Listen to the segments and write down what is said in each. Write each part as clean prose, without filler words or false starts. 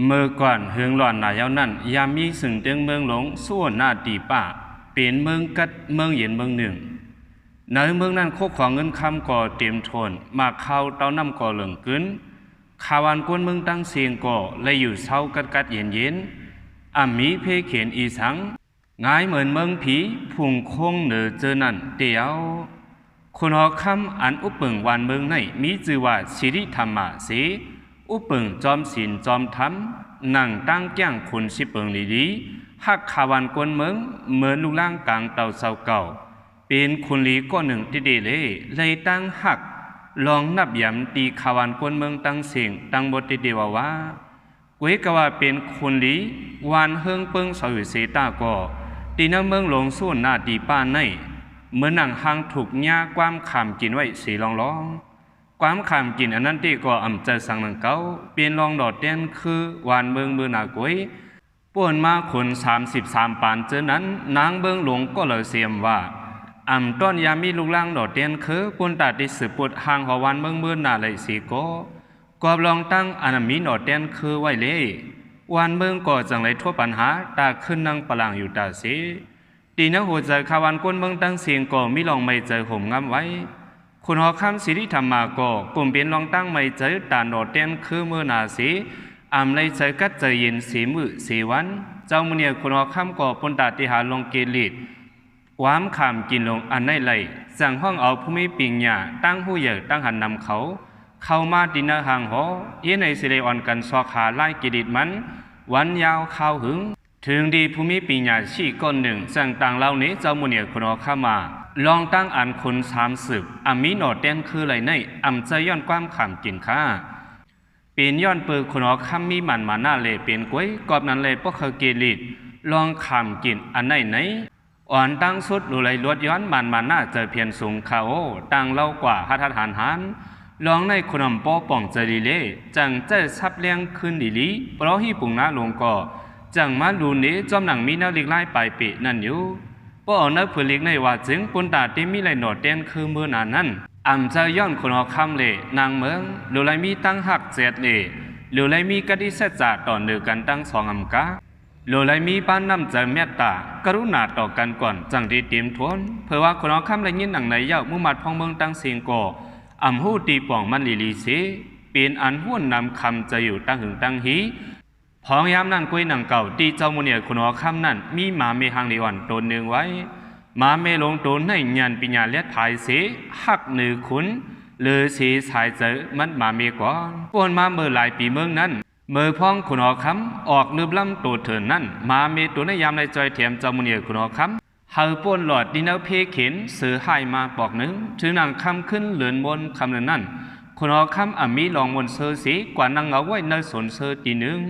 เมื่อก่อนเฮืองหลอนหนายาวนั้นยามมีสึงเตียงเมืองหลงส่วนหน้าตีป่าเป็นเมืองกัดเมืองเย็นเมืองหนึ่งในเมืองนั้นโคกของเงินคำก่อเต็มทนมาเข้าเต้าน้ำก่อเหลืองกึ้นขาวานกวนเมืองตั้งเสียงก่อเลยอยู่เศร้ากัดเย็นเย็นมีเพเขียนอีสังง่ายเหมือนเมืองผีพุ่งคงเหนือเจอนั่นเดียวคนหอคำอันอุปเปิงวันเมืองในมีชื่อว่าสิริธรรมะสีอุปเปิงจอมศีลจอมธรรมนั่งตั้งแก้งคนสิเปิงลีหักขาวานกวนเมืองเหมือนลูกล่างกลางเต่าเสาเก่าเป็นคนลีก็หนึ่งที่เดเลยตั้งหักลองนับย้ำตีขาวานกวนเมืองตั้งเสียงตั้งบทเดียวว่าเวกว่าเป็นคนลีวานเฮิงเปิงสอยเสตาก่อตีน้ำเมืองหลงส่วนหน้าตีป้านในเหมือนหนังหางถูกหญ้าความขามกินไว้สีลองความขามกินอันนั้นที่ก็อำเจอสังหนังเก่าเป็นรองดอดเด่นคือวานเมืองเมืองนากวยป่วนมาคน33ปานเจอนั้นนางเมืองหลงก็เลยเสียมว่าต้นยามีลูกล่างดอดเด่นคือป่นตัดที่สืบปวดห่างหอวันเมืองเมืองนาเลยสีก็ลองตั้งอนามีดอดเด่นคือไว้เลยวันเมืองก็จังเลยทั่วปัญหาตาขึ้นนั่งปลังอยู่ตาสีตีนักหัวใจขาวานก้นเมืองตั้งเสียงก็มิลองไม่เจอห่มงามไว้คุณหอคำสิริธรรมาก็กลุ่มเป็นลองตั้งไม่เจอตาโนดเต้นคือเมื่อนาสีเลยเจอกัดเจอเย็นสีมือสีวันเจ้ามือเนี่ยคุณหอคำก็ปนตาติหาลงเกลิดความขามกินลงอันในไหลสั่งห้องเอาผู้มีปิงหยาตั้งหูใหญ่ตั้งหันนำเขาเข้ามาดินหางหอเย็นในสิเลออนกันซอกขาไล่กิดิดมันวันยาวข้าวหึงถึงดีภูมิปัญญาชี้ก้นหนึ่งสั่งต่างเหล่านี้เจ้ามุนีคนอเข้ามาลองตั้งอันคน30มีโนดเต้นคือไรในใจย้อนความขำกินข้าเป็นย้อนเปิดคนอข้ามีมันมาหน้าเลยเป็นกวยกอบนั้นเลยพวกเขาเกลิดลองขำกินอันไหนอ่อนตั้งสุดดูไรลวดย้อนมันมาหน้าเจอเพียนสูงเขาตั้งเล่ากว่าฮัทหันลองในคนอมป้อป่องเจดีเล่จังเจ้าซับเลี้ยงขึ้นดีลีเพราะฮีปุ่งน้าลงก่อจังมาลูนี้จอมหนังมีนาลิกไล่ปลายปีนั่นอยู่ป้อนักผลิตในว่าจึงปนตาที่มีไหลหนอดเต้นคือเมื่อนานั้นจะย้อนคนอคำเล่นางเมืองหรือไรมีตั้งหักเจ็ดเล่หรือไรมีกติเสจ่าต่อเนือกันตั้ง2กาหรือไรมีป้านน้ำใจเมตตากรุณาต่อกันก่อนจังที่เตรียมทวนเพื่อว่าคนอคำไรยินหนังในเย้ามุ่งมัดพองเมืองตั้งเสียงก่อหูตีป่องมันลีเสเป็นอันหุ่นนำคำจะอยู่ตั้งหึงตั้งหีพองยามนั่นกุยหนังเก่าตีเจ้ามุนีคนอคำนั่นมีหมาเมหังลีวันตัวหนึ่งไว้หมาเมลงตัวในยันปิญญาเลียภายเสหักหนือขุนหรือสีสายเจอมันหมาเมก่อนป่วนมาเมื่อหลายปีเมืองนั้นเมื่อพ้องคนอคำออกลืบล้ำตัวเถินนั่นหมาเมตัวในยามในจอยเทียมเจ้ามุนีคนอคำเฮาป่วนหลอดดินเอาเพเข็นเสือหายมาปอกหนึ่งถือหนังคำขึ้นเหลือนบนคำหนึ่งนั่นคนอคำมีลองบนเสือสีกว่านางเอาไว้ในสนเสือตีหนึ่ง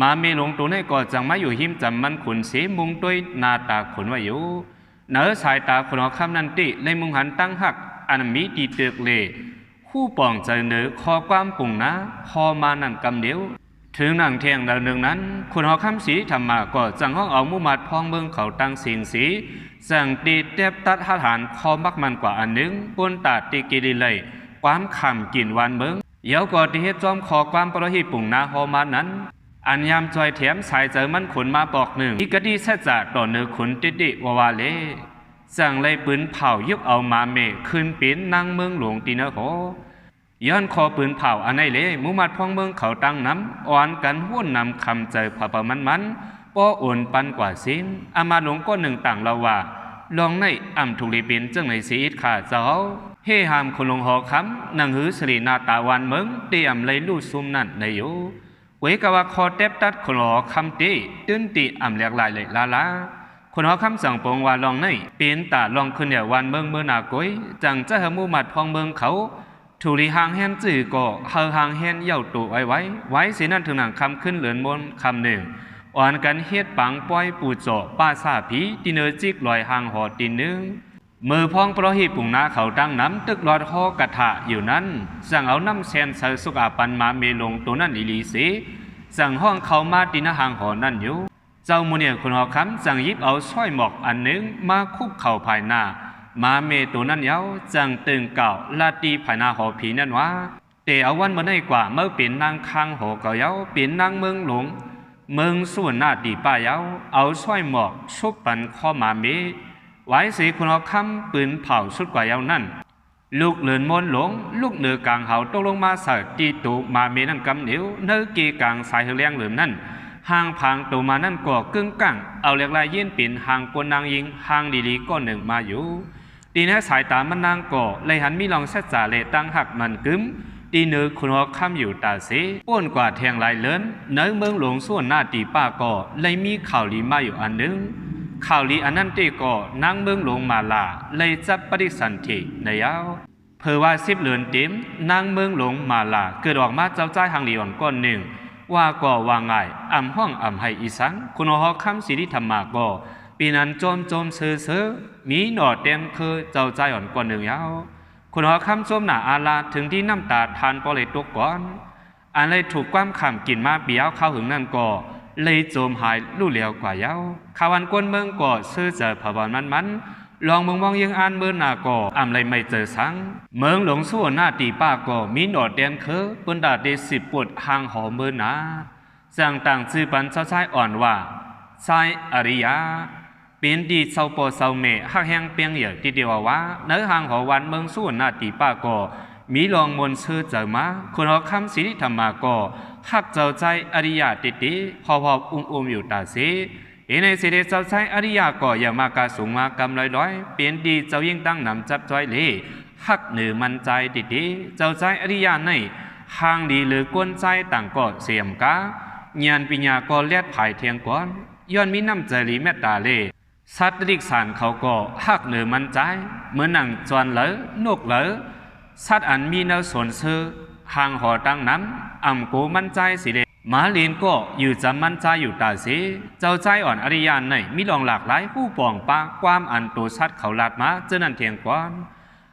มาเมลงตัวนี้ก็จังมาอยู่หิมจำมันขุนสีมุงด้วยนาตาขุนไว้อยู่เนื้อสายตาคนอคำนันติในมุงหันตั้งหักอันมีตีเตือกเล่คู่ป่องใจเนื้อคอความปุ่งนะพอมานั่นกำเดียวถึงหนังเทียงดาวหนึ่งนั้นคนอคำสีธรรมาก็จังห้องเอามุมัดพองเมืองเขาตั้งเสียงสีจังตีเต็บตัดหาฐานคอมักมันกว่าอันหนึ่งปนตาตีกิริเลยความขำกินวันเมืองเดี๋ยวก็ที่เฮ็ดจอมคอความประหิปุ่งนาฮอมานั้นอันยามจอยเถียมสายเจอมันขุนมาบอกหนึ่งอีกดีเสจ่าต่อเนื้อขุนติดิวาเลสั่งเลยปืนเผายุบเอามาเมขึ้นปีนนั่งเมืองหลวงตีเนโหย้อนคอปืนเผาอันไหนเลยมุมัดพองเมืองเขาตั้งน้ำอ่อนกันหุ่นนำคำเจอผ่าประมันป้ออ่อนปันกว่าซิมมาหลวงก็หนึ่งต่างเราว่าลองในถูกรีเป็นจังในสีอิดขาเจ้าเฮหามคนลงหอคำนางหือสรีนาตาวันเมืองเตียมเลยลู่ซุ่มนั่นในโยเวกว่าคอเต็บตัดคนหอคำตีตื้นตีเลียกลายเลยลาคนหอคำสั่งปงว่าลองในเป็นตาลองขึ้นเดียววันเมืองเมื่อนากวยจังจะเหมูมัดพองเมืองเขาถูรีหางแฮนจื่อก็เฮาหางแฮนเย่าตัวไว้เสียนั่นถึงหนังคำขึ้นเหลือนบนคำหนึ่งอ่อนกันเฮ็ดปังป้อยปูจ่อป้าซาผีตีเนอจิกลอยหางหอตีนึงมือพองประหิปุ่งนาเขาตั้งน้ำตึกลอดหอกระทะอยู่นั้นสั่งเอาน้ำแซนใส่สุกอาปันมาเมลงตัวนั่นลีสีสั่งห้องเขามาตีนหางหอนั่นอยู่เจ้ามุนีคนหอคำสั่งยิบเอาสร้อยหมอกอันหนึ่งมาคุกเข่าภายหน้ามาเมตัวนั่นเย้าจังตึงเก่าลาตีภายหน้าหอผีนั่นวะ แต่เอาวันมาได้กว่าเมื่อเป็นนางคังหอเก่าเย้าเป็นนางเมืองหลงเมืองส่วนหน้าดีป้าเย้าเอาสร้อยหมอกชุบปันข้อมาเมไว้สีคุณเอาคำปืนเผาสุดกว่าเย้านั่นลูกเหลือนมนหลงลูกเหนือกลางเขาตกลงมาใส่ตีตูมาเมนั่นกำเหนียวเนื้อกีกลางสายเลี้ยงเหลือนั่นห่างพังตัวมานั่นก่อกึ่งกังเอาเล็กลายยื่นปิ่นห่างกวนนางยิงห่างดีๆก็หนึ่งมาอยู่ดีนะสายตามันนางก่อเลยหันมีลองเสจ่าเลตั้งหักมันกึ้มดีเนื้อคุณเอาคำอยู่ตาเสป้วนกว่าแทงลายเลินเนื้อเมืองหลวงส่วนหน้าตีป้าก่อเลยมีข่าวลีมาอยู่อันหนึ่งข่าวลีอันนั้นตีก่อนางเมืองหลวงมาลาเลยจับปฏิสันติในยาวเพื่อว่า10 เดือนเต็มนางเมืองหลวงมาลาเกิดออกมาเจ้าใจหางหลีอ่อนก้อนหนึ่งว่าก่อว่าง่ายอ่ำห้องอ่ำให้อีสังคุณเอาคำสิริธรรมาก่อปีนั้นโจมเสือมีหนอดเต็มคือเจ้าใจอ่อนก้อนหนึ่งยาวคุณเอาคำโจมหนาอาลาถึงที่น้ำตาทานปอเลยตกก่อนอันเลยถูกความขำกินมาเปียวเข้าหึงนั่นก่อเลยโจมหายลู่เหลียวกว่ายาวขาวันก้นเมืองก่อซื้อเจอผบานมันลองมองยังอ่านเมื่อนาก่ออ่ำเลยไม่เจอสังเมืองหลงส่วนหน้าตีป้าก่อมีหนอดแดนคือปนดาเดสิปวดห่างหอเมื่อนาจางต่างจื้อปันเจ้าชายอ่อนว่าชายอริยาเป็นดีเศร้าปอเศร้าเมหักแห้งเปียงเหยื่อที่เดียวว่าเนื้อห่างหอวันเมืองส่วนหน้าตีป้าก่อมีลองมนซื้อเจอมาคนเอาคำสิริธรรมาก่อหักเจ้าใจอริยาติพออุ้มอยู่ตาเสในเสด็จเจ้าชายอริยาก่ออย่ามากาสูงมากำลอยเปลี่ยนดีเจ้ายิ่งตั้งนำจับจ้อยเลยหักเหนือมันใจติเจ้าชายอริยาในห่างดีหรือกวนใจต่างก่อเสียมกาญาณปัญญาก่อเลียดภายเทียงก่อนย้อนมีน้ำใจลีเมตตาเลสัตว์ดิกสารเขาก่อหักเหนือมันใจเหมือนหนังจวนเหลอนกเหลอสัตว์อันมีเนื้อส่วนซื้อห่างหอตั้งน้ำอ่ำโกมันใจสิเลมาเลียนก็อยู่จำมันใจอยู่ตาเสเจ้าใจอ่อนอริยานในมีลองหลากหลายผู้ปองปาความอันตัวชัดเขาลาดมาเจนันเทียงกวน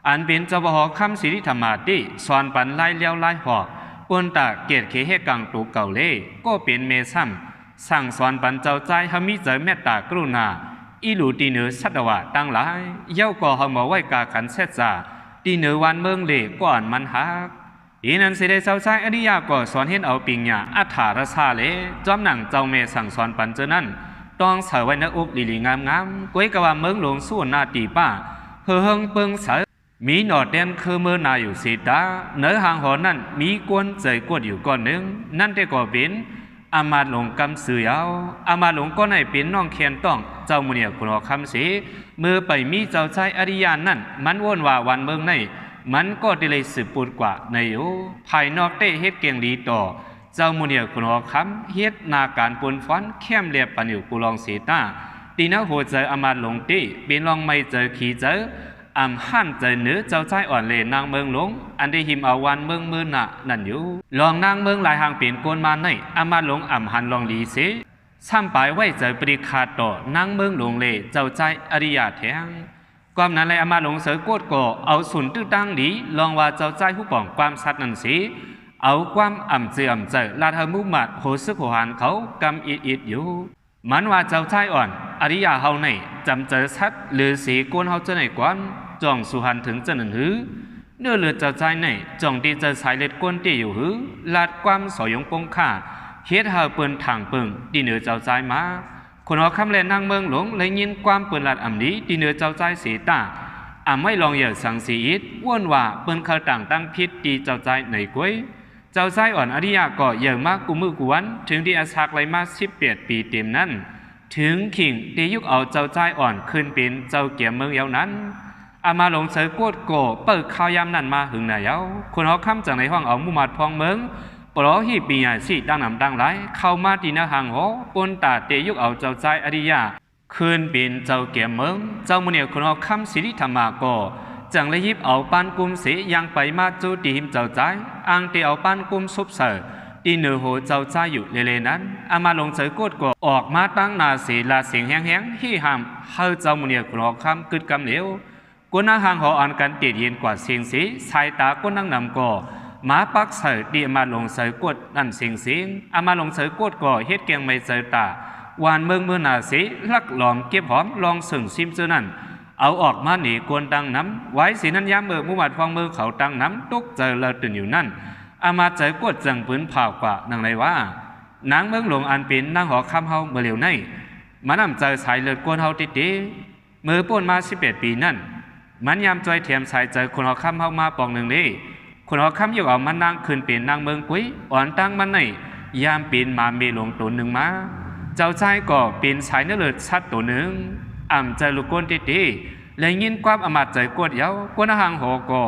อันเป็นเจ้าบหอคำสิริธรรมาติสอนปันไล่เลี้ยวไล่หอกปนตาเกียรติเขเฮกังตูเก่าเล่ก็เป็นเมซัมสั่งสอนปันเจ้าใจหามิเจอเมตตากรุณาอีหลูตีเนือสัตวะตั้งหลายเย้าก่อหามาไว้กาขันเสจาตีเนือวันเมืองเล่ก่อนมันหักอีนั้นสิได้เจ้าชายอริยาก็สอนเห็นเอาปิงญาอัฏฐารสาเลจอมหนังเจ้าเมสั่งสอนปันเจนั้นต้องเสวยนักอุบลีงามก้วยกว่าเมืองหลวงส่วนหน้าตีป้าเฮงเปิงเสมีหนอดแดนคือเมื่อนาอยู่สีตาเนื้อหางหอนั่นมีกวนใจกวดอยู่ก้อนหนึ่งนั่นได้ก่อเป็นอามาหลงกำเสือยาวอามาหลงก็ในเป็นน้องเคียนต้องเจ้ามุนีคุณอคำสีเมื่อไปมีเจ้าชายอริยานั่นมันวนว่าวันเมืองในมันก็ได้เลยสืบปูดกว่าในอยู่ภายนอกได้เฮ็ดเกียงดีต่อเจ้ามุนีคุณอคำเฮ็ดนาการปนฟ้อนเข้มเรียบปันอยู่กุลองสีตาตีน่าหัวใจอามาหลงตีเป็นลองไม่เจอขี่เจออ่ำหั่นใจเนื้อเจ้าใจอ่อนเลยนางเมืองหลงอันได้หิมเอาวันเมืองมือหนะนั่นอยู่ลองนางเมืองหลายหางเปลี่ยนโกนมาในอามาหลงอ่ำหันลองดีเสซ้ำไปไว้ใจปริคาต่อนางเมืองหลงเลยเจ้าใจอริยาแทงความนั้นเลยอามาหลงเสือโกดก่อเอาสุนตื้อตั้งดีลองว่าเจ้าใจผู้ป่องความสัตย์นั่นสิเอาความอ่ำเจือมใจลาทมุมัดโหซึกโหหันเขากำอิดอยู่มันว่าเจ้าใจอ่อนอริยาเฮาในจำเจอชัดหรือสีโกนเฮาเจอไหนกวนจ่องสุหันถึงจะหนึ่งหือเนื้อเลือดเจ้าใจในจ่องที่จะสายเล็ดก้นตีอยู่หือลาดความสอยงปงข่าเฮ็ดหาเปิ้นทางเปิงที่เนื้อเจ้าใจมาคนเอาคำแลนางเมืองหลงเลยยินความเปิ้นลาดอ่ำนี้ที่เนื้อเจ้าใจสีตาไม่ลองเหยื่อสังสีอิดว่นว่าเปิ้นเขาต่างตั้งพิษตีเจ้าใจในกวยเจ้าใจอ่อนอริยาก็เหยื่อมากกุมือกวนถึงที่อาศักเลยมา18 ปีเต็มนั้นถึงขิงตียุกเอาเจ้าใจอ่อนขึ้นเป็นเจ้าเกี่ยมเมืองเยานั้นอามาหลงเสือโกดโกเปิดข้าวยำนั่นมาหึงหน่ายเอาคนเขาค้ำจากในห้องเอามุมัดพองเมืองปลอหีปีใหญ่สิดังนำดังไรเข้ามาตีนาหางหอปนตาเตยุกเอาเจ้าใจอริยาคืนเป็นเจ้าเกี่ยมเมืองเจ้ามุนีคนเขาค้ำสิริธรรมาโกจังเลยยิบเอาปานกุมเสียยังไปมาจูตีหิมเจ้าใจอังเตเอาปานกุมซุบเสือตีเนือโหเจ้าใจอยู่เลนั้นอามาหลงเสือโกดโกออกมาตั้งนาสีลาเสียงแห้งที่หามเฮาเจ้ามุนีคนเขาค้ำกึดกำเหลวกวนนางหางหออ่อนกันเตียดเย็นกว่าเสียงสีสายตากวนนางนำก่อมาปักเสือดีมาลงเสือกดนั่นเสียงอามาลงเสือกดก่อเฮ็ดเกียงไม่เสือตาวานเมืองเมื่อนาสีลักหลอมเก็บหอมลองสึ่งซิมเจอนั่นเอาออกมาหนีกวนตั้งน้ำไว้สีนั้นย้ำเมือมุมัดฟองมือเขาตั้งน้ำตุกเจอเลตื่นอยู่นั่น อามาเจอกดจังปืนเผากว่านังไรว่านางเมืองหลวงอันเป็นนางหอคำเฮาเมื่อเร็วในมันนำใจสายเลือดกวนเฮาติดดีเมื่อป่นมา11 ปีนั่นมันยามจอยเทียมสายเจอคนหอคำเฮามาปองหนึ่งเลยคนหอคำยกเอามันนางขึ้นเป็นนางเมืองกุ้ยอ่อนตั้งมันในยามเป็นมาเมหลวงตัวหนึ่งมาเจ้าชายก็เป็นสายเนื้อเลือดชัดตัวหนึ่งอ่ำใจลูกก้นติดดีเลยยินความอมาตใจกวดเย้ากวนหางหอก็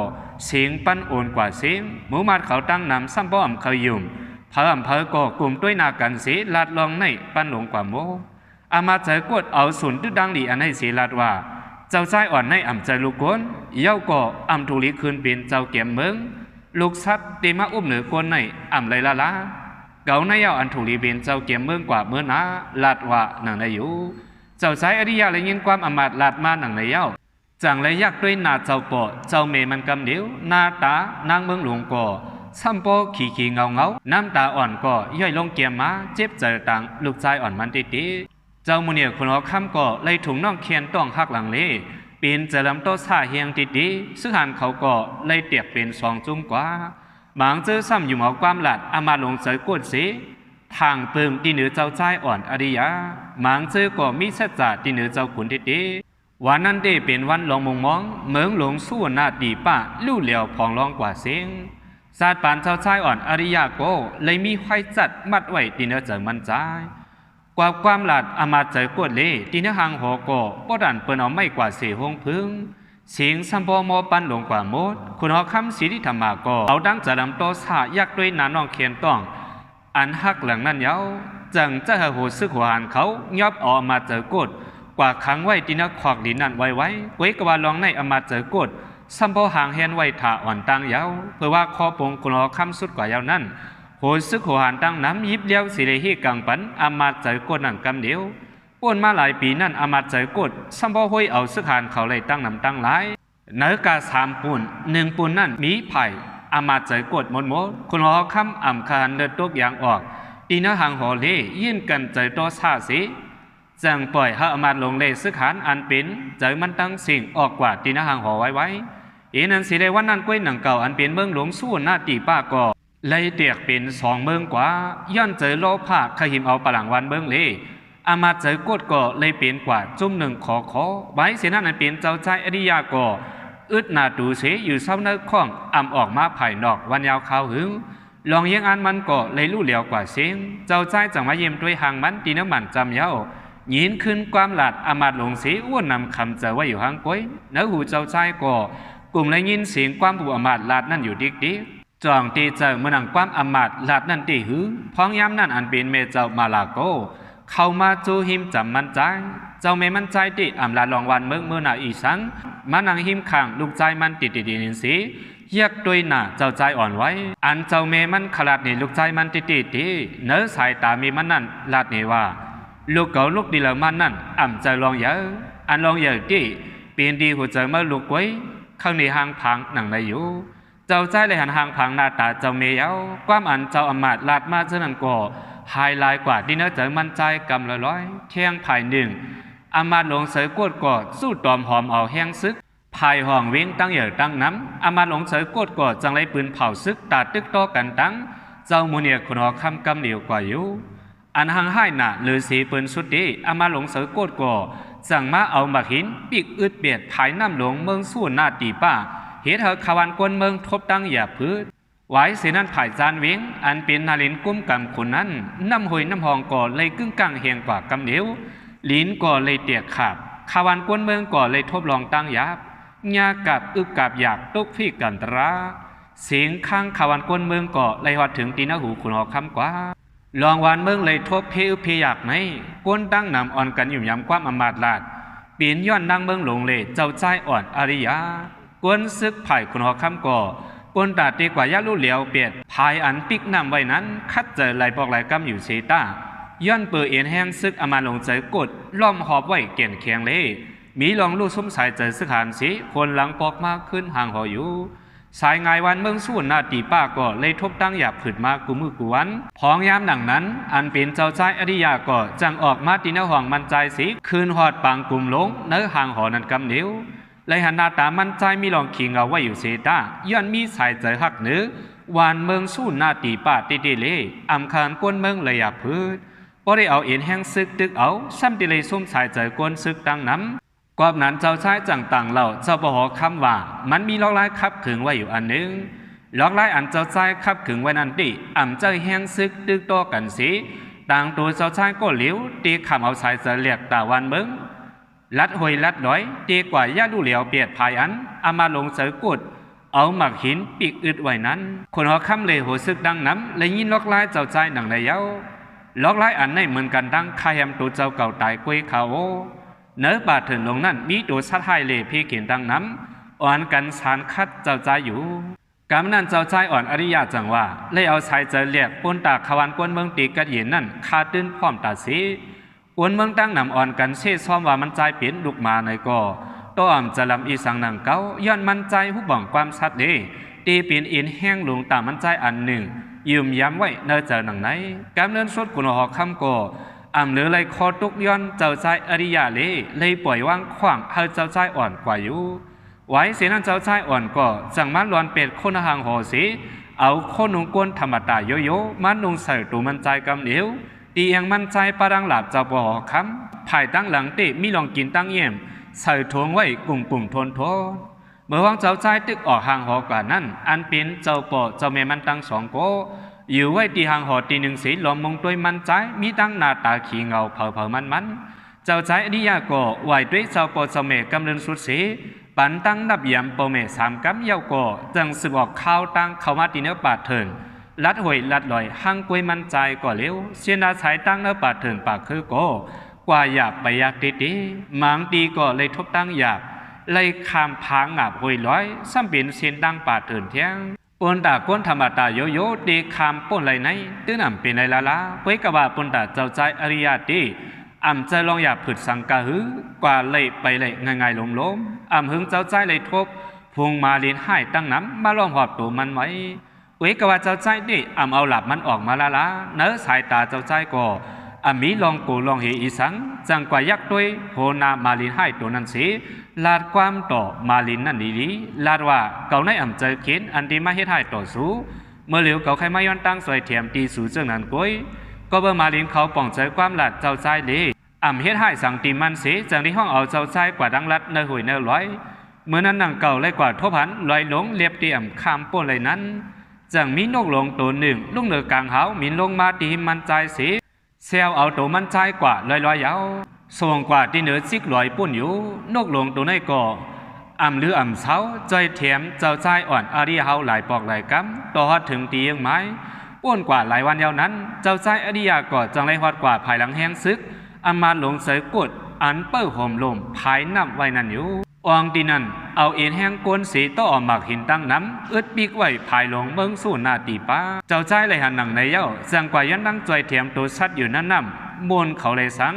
เสียงปั้นโอนกว่าเสียงหมูมาดเขาตั้งนำซ้ำป้อมเคยยุ่มเพิ่มก็กลุ่มด้วยนากันสีลาดลองในปั้นหลงกว่าโมอามาใจกวดเอาสุนตึดังดีอันให้สีลาดว่าเจ้าชายอ่อนในอ่ำใจลูกก้นเย้าก็อ่ำทุลีคืนเป็นเจ้าเก็บเมืองลูกชัดตีมาอุ้มเหนือก้นในอ่ำไรละเก่าในเย้าอันทุลีเป็นเจ้าเก็บเมืองกว่าเมื่อนาลาดว่าหนังในอยู่เจ้าชายอริยาเลยยินความอมาตลาดมาหนังในเย้าจังเลยยักด้วยนาเจ้าปอเจ้าเมมันกำเดียวนาตานางเมืองหลวงก่อซ้ำปอขี่เงาน้ำตาอ่อนก็ย่อยลงเกียมมาเจ็บใจตังลูกชายอ่อนมันติดเจ้ามุเนียคนหอค่ำก็เลยถุงน้องเคียนต้องหักหลังเลเป็นจะลำโตซาเฮียงติดซึ่งหันเขาก็เลยเตียกเป็น2 จุ่มกว่าบางเจอซ้ำอยู่หมอความหลัดอามาลงเสยกดสีทางเปิมที่เหนือเจ้าชายอ่อนอริยาบางเจอก็มีเสจ่าที่เหนือเจ้าขุนติดวันนั้นได้เป็นวันหลงมองเมืองหลงสู้หน้าดีป้าลู่เหลียวพองร้องกว่าเสียงศาสตร์ปานเจ้าชายอ่อนอริยาโกเลยมีไฟจัดมัดไว้ที่เนื้อเจอมันใจกว่าความหลาดอามาเจอกวดเล่ที่เนื้อหางหอโกป้อดันเปิ้นเอาไม่กว่าเสียหงพึ่งเสียงสัมปอมอปันหลงกว่าหมดคุณหอคำสีที่ธรรมาโกเอาดังจะลำโตสายักด้วยนาน้องเขียนต้องอันหักหลังนั้นเย้าจังจะหัวซึกหัวหันเขายอบออกมาเจอกดกว่าขังไว้ที่นักขวากดินนั่นไว้ไว้กว่าลองในอมาเจอกดสัมพอหางเฮนไว้ถ่าอ่อนตั้งยาวเพื่อว่าคอปงคุณหอคำสุดกว่ายาวนั้นโหซึกหัวหันตั้งน้ำยิบเลี้ยวสิเลหีกังปันอมาเจอกดนั่นกำเดียวป่นมาหลายปีนั่นอมาเจอกดสัมพอห้อยเอาซึกหันเขาเลยตั้งน้ำตั้งหลายเนื้อกา3 ปุ่น1 ปุ่นนั่นมีไผ่อมาเจอกดหมดคุณหอคำอ่ำคานเลือดตกยางออกตีนหางหอเล่ยื่นกันใจโตซาสีจังปล่อยให้อมาตลงเลซึกหันอันเป็นใจมันตั้งสิ่งออกกว่าตีนหางหอไว้อีนั้นสิได้วันนั้นก้วยหนังเก่าอันเป็นเมืองหลวงสู้หน้าตีป้าก่อเลยเตียกเป็น2 เมืองกว่าย้อนเจอโลภะขหิมเอาปลังวันเมืองเลอามาเจอกดก่อเลยเป็นกว่าจุ่มหนึ่งขอไว้เสียนั่นอันเป็นเจ้าใจอริยาก่ออึดหนาดูเสอยู่เศร้าเนื้อข้องอ่ำออกมาภายนอกวันยาวข้าวหึงลองยังอันมันก็เลยลู่เหลียวกว่าเสียงเจ้าใจจังมาเยี่ยมด้วยหางมันตีน้ำมันจำเย้ายินขึ้นความหลาดอามาตหลงสีอ้วนนำคำเจอไว้อยู่หางก้อยเนื้อหูเจ้าใจก็กลุ่มเลยยินเสียงความผู้อามาตหลาดนั่นอยู่ดิกจองตีเจอเมื่อนังความอามาตหลาดนั่นตีหือพ้องย้ำนั่นอันเป็นเมเจ้ามาลาโกเข้ามาจูหิมจำมันใจเจ้าเมมันใจติอำลาลองวันเมืองเมื่อนาอีสังมานังหิมขังลูกใจมันติดนินสีเยียกด้วยหน้าเจ้าใจอ่อนไว้อันเจ้าเมมันขลาดนี่ลูกใจมันติเนื้อสายตามีมันนั่นลาดนี่ว่าลูกเก่าลูกดีเหล่ามันนั่นอ่ำใจลองเยอะอันลองเยอะที่เปลี่ยนดีหัวใจเมื่อลูกไว้ข้างในหางพังหนังในอยู่เจ้าใจเลยหันหางพังหน้าตาเจ้าเมยเอาความอันเจ้าอมาตลาดมาเช่นนั้นก็ไฮไลท์กว่าที่เนื้อใจมันใจกำร้อยเที่ยงภายหนึ่งอามาตหลงเสยกดกอดสู้ตอมหอมเอาแห้งซึกภายห้องเว้งตั้งเหยื่อตั้งน้ำอามาตหลงเสยกดกอดจังไรปืนเผาซึกตาตึกโตกันตั้งเจ้ามูเนียคนหอคำกำเหลียวกว่าอยู่อันหางให้หน่ะหรือสีปืนสุดดีอามาหลงเสยกดก่อสั่งมาเอามาหินปีกอึดเบียดภายน้ำหลวงเมืองสู้หน้าตีป้าเหตุเธอขวันกวนเมืองทบตั้งอย่าพื้นไว้เสนั้นภายจานเวียงอันเป็นนาลินกุ้มกำคนนั้นน้ำหอยน้ำหองก่อเลยกึ่งกลางเฮียงกว่ากำเหนียวลิ้นก่อเลยเตียกขาบขวันกวนเมืองก่อเลยทบลองตั้งหยาบญากับอึกกับอยากตุกพี่กันตราเสียงข้างขวันกวนเมืองก่อเลยวัดถึงตีนหูขุนหอคำกว่าลองวันเมืองเลยทบเพอเพอยากไหนก้นตั้งนำอ่อนกันอยู่ยำความอมาตลาดเปลี่ยนย้อนดังเมืองหลงเลยเจ้าใจอ่อนอริยาก้นซึกไผ่ขุนหอคำก่อปนตาตีกว่ายาลู่เหลียวเปียดภายอันปิกนำไว้นั้นคัดเจอไหลบอกไหลกำอยู่เซตาย้อนเปิดเอ็นแห้งซึกอามาลงใจกดล้อมหอบไว้เก่นเคียงเลยมีลองลู่ซุ้มสายเจอซึกหันสีคนหลังปอกมากขึ้นห่างหออยู่สายงายวันเมืองสู้หน้าตีป้าก็เลยทบตั้งหยาบผืดมากูมือกูวันพองยามหนังนั้นอันเป็นเจ้าใจอริยาก็จังออกมาตีเนื้อห่องมันใจสีคืนหอดปางกลุ่มลงเนื้อห่างหอนันกำเหนียวเลยหันหน้าตามันใจมีลองขิงเอาไว้อยู่เซตาย้อนมีสายใจหักเนื้อ วานเมืองสู้นาตีป่าติเดเลอำคารกวนเมืองเลยอยากพืชบ่ได้เอาเอ็นแห้งซึกตึกเอาซ้ำติเลยซุ่มสายใจกวนซึกตั้งน้ำกว่านั้นเจ้าชายจังต่างเหล่าเจ้าบ่หอคำว่ามันมีล็อกไล่ขับขึงไว้อยู่อันหนึ่งล็อกไล่อันเจ้าชายขับขึงไว้นั่นติอ่ำเจ้าแห้งซึกตึกต่อกันสิต่างตัวเจ้าชายก็เหลียวตีคำเอาสายใจเรียกตาวันเมืองลัดหวยลัดน้อยตีกว่าย่าดูเหลียวเปียดภายอันอามาลงเสือกุดเอาหมักหินปีกอึดไว้นั้นคนหอคำเลยหัวซึกดังน้ำเลยยินล็อกไล่เจ้าชายหนังในเย้าล็อกไล่อันในเหมือนกันดังคายำตัวเจ้าเก่าตายกุยเขาเนื้อบาดถึงลงนั้นมีตัวสัตว์ไฮเล่พี่เขียนดังน้ำอ่อนกันสารคัดเจ้าใจอยู่กำนั้นเจ้าใจอ่อนอริยาจังว่าเลยเอาสายเจเรียกปนตาขวานกวนเมืองตีกัดเย็นนั่นคาตื้นพร้อมตาสีกวนเมืองตั้งนำอ่อนกันเช่ซ้อมว่ามันใจเปลี่ยนลุกมาในก่อตัวอ่ำจะลำอีสังหนังเก้าย้อนมันใจผู้บ่องความชัดเดตีเปลี่ยนอินแห้งลงตามมันใจอันหนึ่งยืมย้ำไว้เนเจอหนังไหนกำเนินสุดกุนหอกคำก่ออ่ำเหลือเลยคอตุกย้อนเจ้าใจอริยาเลยปล่อยว่างขวางให้เจ้าใจอ่อนกว่าอยู่ไว้เสียนั่นเจ้าใจอ่อนก็จังมันลอนเป็ดคนห่างหอสีเอาคนนุงกวนธรรมดาโยโย่มันนุงใส่ตัวมันใจกำเหนียวตียังมันใจปรังหลับเจ้าบ่อคำภายตั้งหลังติมีลองกินตั้งเยี่ยมใส่ทวงไว้กลุ่มทนเมื่อวางเจ้าใจตึกออกห่างหอกว่านั้นอันเป็นเจ้าป่อเจ้าแม่มันตั้งสองโกอยู่ไว้ตีห่างหอตีหนึ่งสีหลอมมงด้วยมันใจมีตั้งหน้าตาขี้เงาเผามันเจ้าใจอนิยาก็ไหวด้วยเจ้าป่อเจ้าแม่กำเนินสุดสีปันตั้งนับยำป่อแม่สามกำเย้าก็จังสืบออกข้าวตั้งเข้ามาตีเนื้อปาดเถินลัดหวยลัดลอยห่างกวยมันใจก็เลี้ยวเสียนาสายตั้งเนื้อปาดเถินปากคือก็กว่าหยาบไปยากตีหมางตีก็เลยทบตั้งหยาบเลยคำพางอาบหวยร้อยซ้ำเป็นเสียนดังปาดเถินเที่ยงปนตาก้นธรรมตาโยโย่ตีคำป้นไรไหนตื้อนำเป็นไรละเว้ยกว่าปนตาเจ้าใจอริยาตีอ่ำใจลองหยาบผึดสังกะหือกว่าเลยไปเลยง่ายล้มอ่ำหึงเจ้าใจเลยทบพงมาเลียนให้ตั้งน้ำมาลองหอบตัวมันไว้เว้ยกว่าเจ้าใจนี่อ่ำเอาหลับมันออกมาละเนื้อสายตาเจ้าใจก็อามีลองโกลองเฮอีสังจังกว่ายักษ์ด้วยโหนามาลินให้ตัวนั้นสิลาดความต่อมาลินนั่นดีลาดว่าเก่าในอ่ำเจอเข็นอันที่มาเฮ็ดให้ต่อสู้เมื่อเหลียวเก่าใครมาย้อนตั้งสวยเทียมตีสู่เจ้านั้นก้อยก็เบอร์มาลินเขาป่องใจความหลัดเจ้าใจเลยอ่ำเฮ็ดให้สังตีมันสิจังที่ห้องเอาเจ้าใจกว่าดังรัดเนหุ่ยเนร้อยเมื่อนั้นนางเก่าเลยกว่าทบหันลอยหลงเรียบเตียมคำป้นเลยนั้นจังมีนกหลงตัวหนึ่งลูกเหนือกลางเหามีลงมาตีมันใจสิเซลเอาตัวมันใจกว่าลอยยาวส่งกว่าที่เหนือซิกลอยปุ่นอยู่นกหลงตัวในก่ออ่ำหรืออ่ำเช้าใจเถียมเจ้าใจอ่อนอาริเฮาหลายปอกหลายกำต่อฮอดถึงตียังไม้ป่นกว่าหลายวันยาวนั้นเจ้าใจอริยาก่อจังไรฮอดกว่าภายหลังแห้งซึกอามาหลงเสยกดอันเปิ้ลห่มลมภายน้ำไว้นั่นอยู่อองตีนั้นเอาเอ็นแห้งกวนสีต่อหมักหินตั้งน้ำอึดปีกไว้ภายหลงเมืองสู้นาตีป้าเจ้าใจเลยหันหนังในเย้าจังกว่ายันดังใจเถียมตัวชัดอยู่นั่นน้ำมวนเขาเลยสัง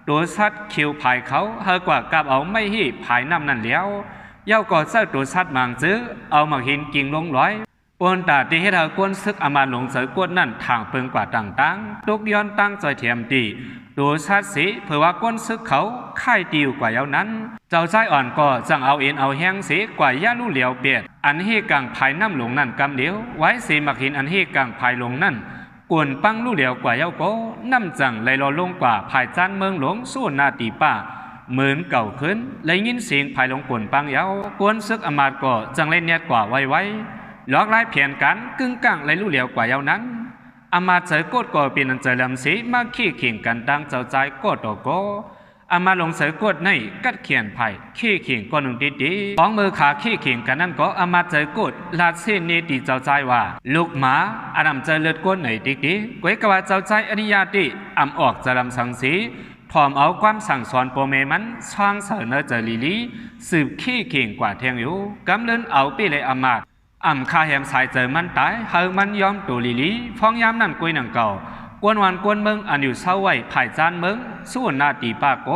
ตัวชัดคิวภายเขาเฮากว่ากับเอาไม่หีภายน้ำนั่นแล้วเย้าก่อเจ้าตัวชัดมังซื้อเอาหมักหินกิ่งลงร้อยปนตาที่ให้เธอกวนซึกอามาหลงเสยกวนนั่นทางเปิงกว่าต่างๆตุกย้อนตั้งใจเถียมตีตัวชัดสีเผื่อว่าก้นซึกเขาค่ายติวกว่าเย้านั้นเจ้าใจอ่อนก็จังเอาเอ็นเอาแห้งสีกว่าย่าลู่เหลียวเปียดอันเฮกังภายน้ำหลงนั่นกำเหลียวไว้สีหมักหินอันเฮกังภายหลงนั่นกวนปังลู่เหลียวกว่าเย้าโกน้ำจังเลยรอลงกว่าภายจานเมืองหลวงสู้นาตีป้าเหมือนเก่าขึ้นเลยยินเสียงภายหลงกวนปังเย้ากวนซึกอามาดก็จังเล่นเนียดกว่าไว้หลอกไล่เพียนกันกึ่งกังเลยลู่เหลียวกว่าเย้านั้นอามาเจอกดก็เป็นอันเจริญสีมาขี้เข่งกันดังเจ้าใจกดต่อก็อามาลงเสือกดในกัดเขียนไผ่ขี้เข่งก็หนึ่งดีของมือขาขี้เข่งกันนั่นก็อามาเจอกดลาดเส้นนี้ตีเจ้าใจว่าลูกหมาอารมเจอเลือดก้นไหนดีก๋วยกว่าเจ้าใจอริยาติอำออกจะลำสังสีพร้อมเอาความสั่งสอนโปรเมมันช่างเสนอเจอลีสืบขี้เข่งกว่าเทียงอยู่กำเนินเอาปีเลยอามาอ่ำคาแหมสายเจอมันตายเฮามันยอมตัวลีฟ้องยามนั่นกุยหนังเก่ากวนวันกวนเมืองอันอยู่เศร้าไว้ภายจานเมืองสู้นาตีปาโก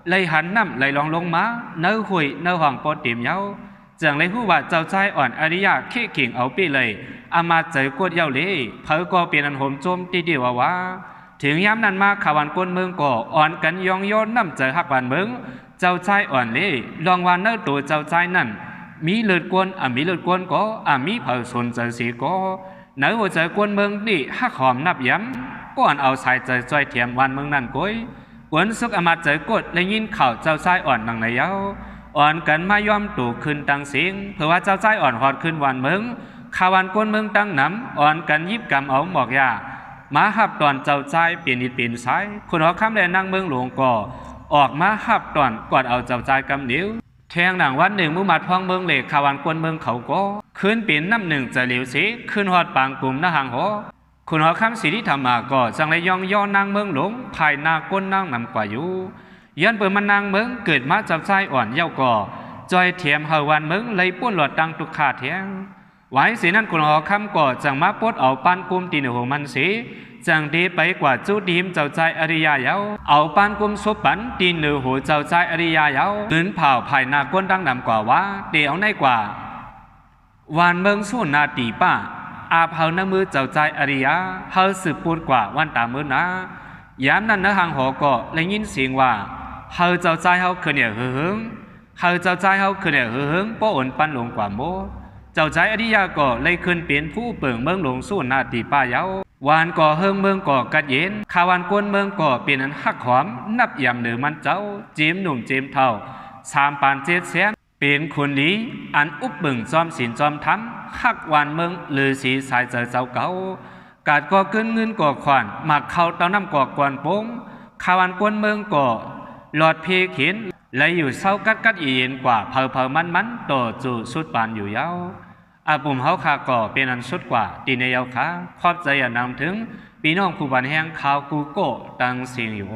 เลยหันน้ำเลยลองลงมาเนื้อหุยเนื้อห้องปอดเตียมเย้าจังเลยผู้ว่าเจ้าใจอ่อนอริยาขี้เข่งเอาปีเลยอามาเจอกดเย้าเลยเผอก็เปลี่ยนอันโหมโจมตีเดียวว่าถึงยามนั้นมาขาวันกวนเมืองก็อ่อนกันยองย้อนน้ำเจอหักวันเมืองเจ้าใจอ่อนเลยลองวันเนื้อตัวเจ้าใจนั่น มีเลือดกวนมีเลือดกวนก็มีเผาสนใจสีก็เนื้อหัวใจกวนเมืองดิฮักหอมนับย้ำก่อนเอาสายใจจอยเทียมวันเมืองนั่นก้อยกวนสุกมาใจกดและยินข่าวเจ้าชายอ่อนนังในเย้าอ่อนกันมายอมตู่ขึ้นตังเสียงเพื่อว่าเจ้าชายอ่อนหอดขึ้นวันเมืองข่าววันกวนเมืองตั้งน้ำอ่อนกันยิบกำเอาหมอกยามาหับตอนเจ้าชายเปลี่ยนอิดเปลี่ยนสายคนหอคำแดนนั่งเมืองหลวงก่อออกมาหับตอนกอดเอาเจ้าชายกำนิ้วแทงหนังวันหนึ่งมุมัดพองเมืองเหล็กข่าววันกวนเมืองเขาก็ขึ้นเปลี่ยนน้ำหนึ่งจะเหลวสีขึ้นหอดปางกลุ่มหน้าหางหอคุณหอคำสีที่ทำมาก็จังเลยยองย่อนางเมืองหลวงภายนาก้นนางนำกว่าอยู่ย้อนเปิดมันนางเมืองเกิดมาจับใจอ่อนเย้าก่อจอยเทียมเฮาวันเมืองเลยป้วนหลอดดังตุกขาเทียงไว้สีนั้นคุณหอคำก่อจังมาปดเอาปานกุมตีนหัวมันสีจังดีไปกว่าจูดีมเจ้าใจอริยาเย้าเอาปานกุมสุปันตีนหัวเจ้าใจอริยาเย้าปืนเผาภายนาก้นดังนำกว่าว่าเดี๋ยวในกว่าวันเมืองสู้นาตีป้าอาเผาหน้ามือเจ้าใจอริยาเฮาสืบปูดกว่าวันตามือนะยามนั้นนะหางหอก็เลยยินเสียงว่าเฮาเจ้าใจเฮาคือเนี่ยหึงเฮาเจ้าใจเฮาคือเนี่ยหึงป้ออ่อนปันลงกว่าโมเจ้าใจอริยาก็เลยขึ้นเป็นผู้เปิงเมืองหลวงสู้นาตีป้าเย้าวานก่อเฮิงเมืองก่อกัดเย็นข่าววันกวนเมืองก่อเป็นอันหักหอมนับยำเหนือมันเจ้าเจียมหนุ่มเจียมเท่าสามปานเจ็ดแสนเป็นคนนี้อันอุบบึงจอมศีลจอมธรรมหักวานเมืองลือสีสายเจอเจ้าเก่ากาดก่อเกินเงินก่อขวานหมักเข้าเต้าน้ำก่อกวนโป้งข่าววันกวนเมืองก่อหลอดเพเข็นและอยู่เศร้ากัดเย็นกว่าเพอมันต่อจู่สุดปานอยู่ยาวอาปุ่มเฮาคาก่อเป็นอันสุดกว่าตีในเยาขาขอบใจอย่านำถึงพี่น้องผู้บันแห่งข่าวกูโก้ตังเสียงอยู่